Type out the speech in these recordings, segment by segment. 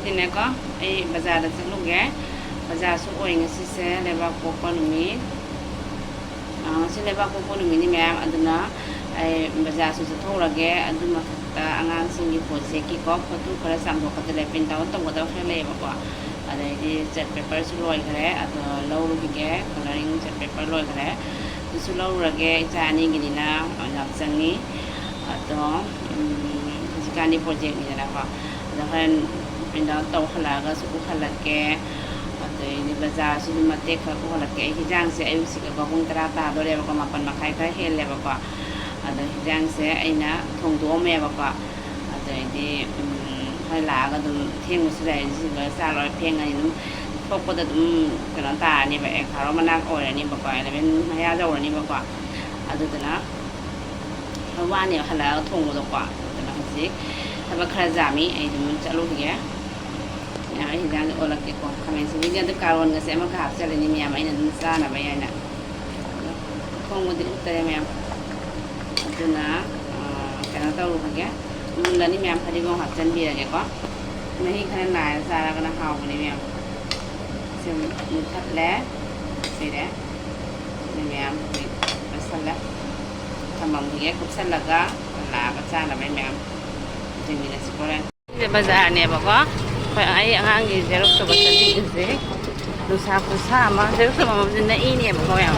ngasitinne ko ay bazaar da chuluge bazaar su oi ngasi se leba pokpa numi si leba pokpa numi ni mayam aduna ay bazaar su thorage aduma ta angang singi project ki ko photo khara sambo khadle print out tong goda khale ba ko adai chart paper su loi khare ado lauru bige coloring chart paper loi khare su lauru rage chani ginina ngap changi ado jikani project ni na ko ado khan print out tong khala ga su khala ke adai ni bazaar su ma tek kha ko khala ke hi jang se ayu sik ko bung tara ta do le ba ko mapan makhai kha hel le ba ko ada hijang se aina thong do me ba ko ada di hai la ga dum theng su dai si ba sa loi pheng ai num pok ko da dum kana ta ni ba e kharo manak oi ni ba ko ai ben maya jaw ni ba ko adu dana wa ni hala thong do ko dana si ta ba khara jami ai dum chalu ge ya hijang o la ke ko khamen si ni da karon ga se ma ka hap chale ni mi ya mai na dum sa na ba ya na khong mo di uttare me aduna kana tawu khage munda ni myam phadi gong hapchan bi rage ko nahi khana na sara kana haw ni myam sim muthat le sire ni myam ni masala tamam ge kupsan laga la ba cha na mai myam jimi na sikore je bazar ne ba ko phai ai angang gi zero so ba sali je lu sa ku sa ma zero so ma na i ni ba ko ya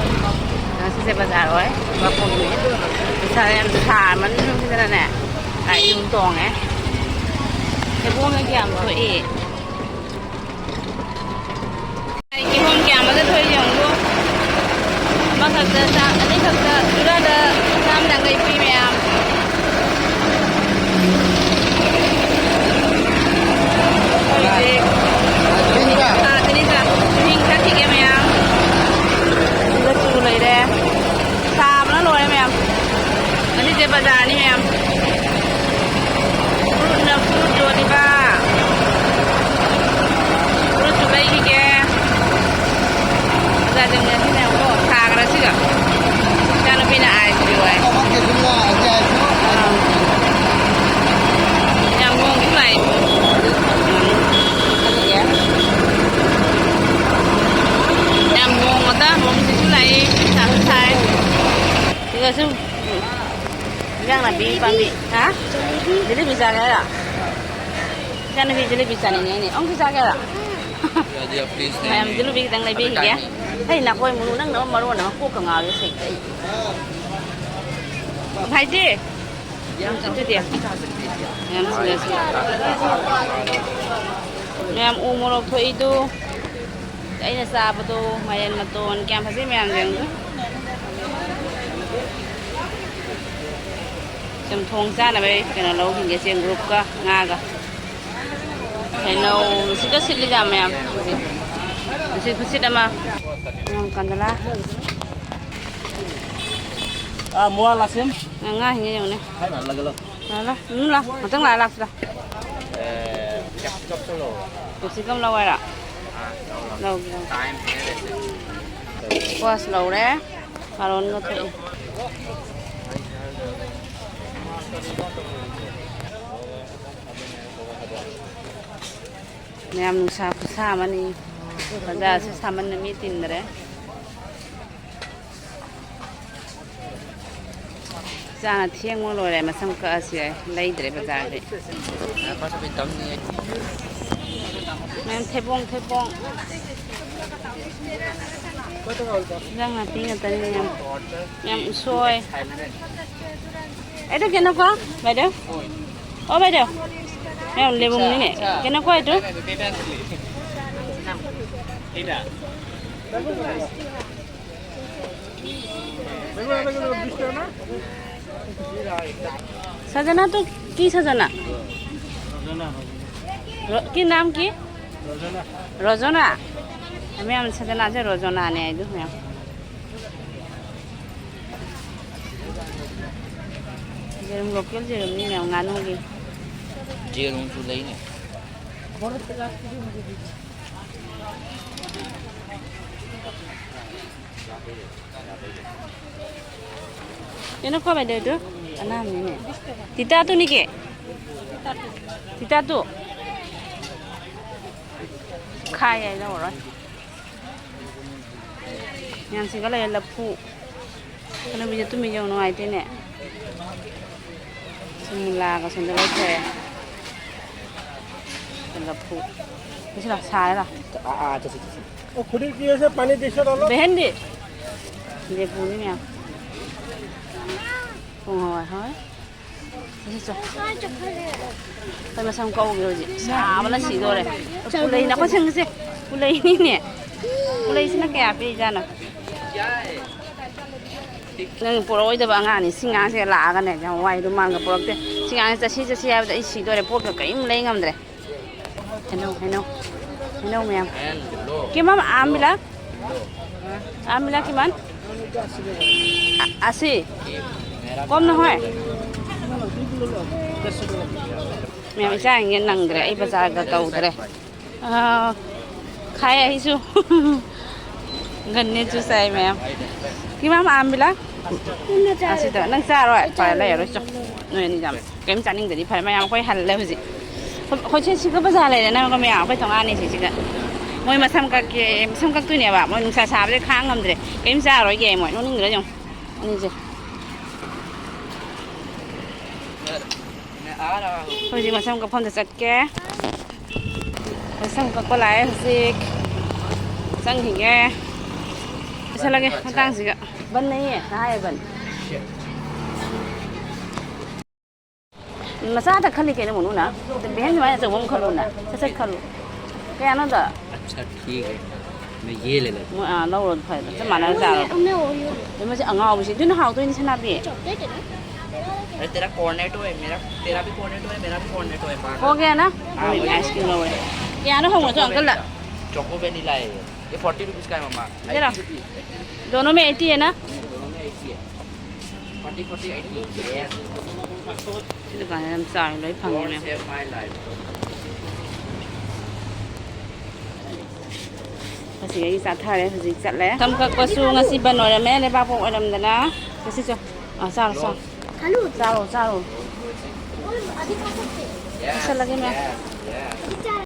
sẽ bazar rồi và cùng với sao em thả mình cái này nè ai dùng toàn ấy cái buông cái kèm thôi ý cái buông kèm mà cái thôi dùng luôn mà thật ra sao anh ấy thật ra chúng ta đã làm đang gây premium bazaar ni em fruit na fruit jo di ba fruit jo bai ke za ding na ni na ko tha ga si ga cha na bi na ai si wai yang ngong ki lai yang ngong ma ta ngong si lai sa sai ti ga su yang nabi pambi, ha? Jadi bisa ke tak? Jangan nabi jadi bisa ni. Ong bisa ke tak? Dia please ni. Mayam dulu bi tang nabi ya. Hei nak kau mulu nang nama maru nama aku kengal sih. Hai je. Yang itu dia. Yang sudah sih. Mayam umur waktu itu. Ini sahabat tu mayam matun. Kiam pasti mayam yang tu. Chấm thong ra là bây cái nào lâu thì cái xiên group cả nga cả cái nào xịt cái xịt đi làm em xịt mà còn đó là mua là xem nga hình như này hay là lagi là đúng là mà tăng lại là sao chop solo chụp xịt không lâu rồi ạ lâu qua lâu đấy mà luôn có thể Mayam nusa kusa mani bazaar se saman na meeting na re sana thieng mo lo re masam ka asi lai dre bazaar de apa tapi tam ni men thepong jang na ting ta ni yam usoi itu kenapa badak oh badak yang lebung ni kenapa itu tidak sajana tu ki sajana ki naam ki rojona আমি am sajana je rojona ane itu ya jerum lokal jerum ni na nganu gi jerum tu lai ni Ini kau beda tu? Anam ni. Tita tu ni ke? Tita tu. khai này đâu rồi nhang xin cái này là phụ cái này bây giờ tụi mình dùng ngoài thế này xin là cái xin cái này là phụ cái gì là sai là খুঁড়ি কি আছে পানি দিছ অলপ বেহেন দি দিয়ে পুনি না không hỏi hỏi thế sao phải mà xong câu rồi gì sao mà nó xì rồi này phụ lấy nó có chân gì phụ lấy nè phụ lấy xin nó kẹp đi ra nào nên phụ lỗi cho bạn anh xin ăn sẽ lạ cái này cho ngoài đồ mang cái phụ lỗi xin ăn sẽ xí ai đã xì rồi phụ cái lấy ngâm rồi hello ma'am gimana ambil gimana asih kom na hoy mẹ mình sang nghe năng đấy ai bazaar cái cầu đấy khai ai chú gần như chú say mẹ gimana ambil asih tuh nang xa rồi phải lấy rồi chú người đi làm kém chán nhưng để đi phải mẹ em quay hành lên gì hồi trước chị có bazaar này nè có mẹ phải thằng anh này chị cái mỗi mà 삼각 túi 봐. 뭐 농사 사업에 강한 놈들이 게임사로 이게 뭐 노는 거죠. 아니지. thôi mà xong cái phong chặt ke xong có lại gì xong thì nghe sao lagi nó tăng gì cả bên này hai bên mà sao ta khali cái này muốn nè thì bên này giờ muốn khalo nè sẽ khalo cái anh đó अच्छा ठीक है मैं ये ले लेता à lâu rồi phải chắc mà nó già rồi nhưng mà sẽ ở ngầu gì chứ nó hào tôi như thế nào vậy अरे तेरा Cornetto है मेरा तेरा भी कॉर्नेटो है मेरा भी कॉर्नेटो है có nghe nó ice rồi cái nó không có chọn cái lạ choco vanilla है ये 40 रुपीस का है मामा thế nào दोनों में 80 है ना दोनों में 80 है 40 40 80 yes cái दुकान làm sao lấy phẳng God này save my life kasi cái giá thà đấy thì chặt lẽ thăm các cô su ngasi ban rồi mẹ lấy bao bộ làm đó na cái gì à sao sao rồi yes sao lagi mẹ yes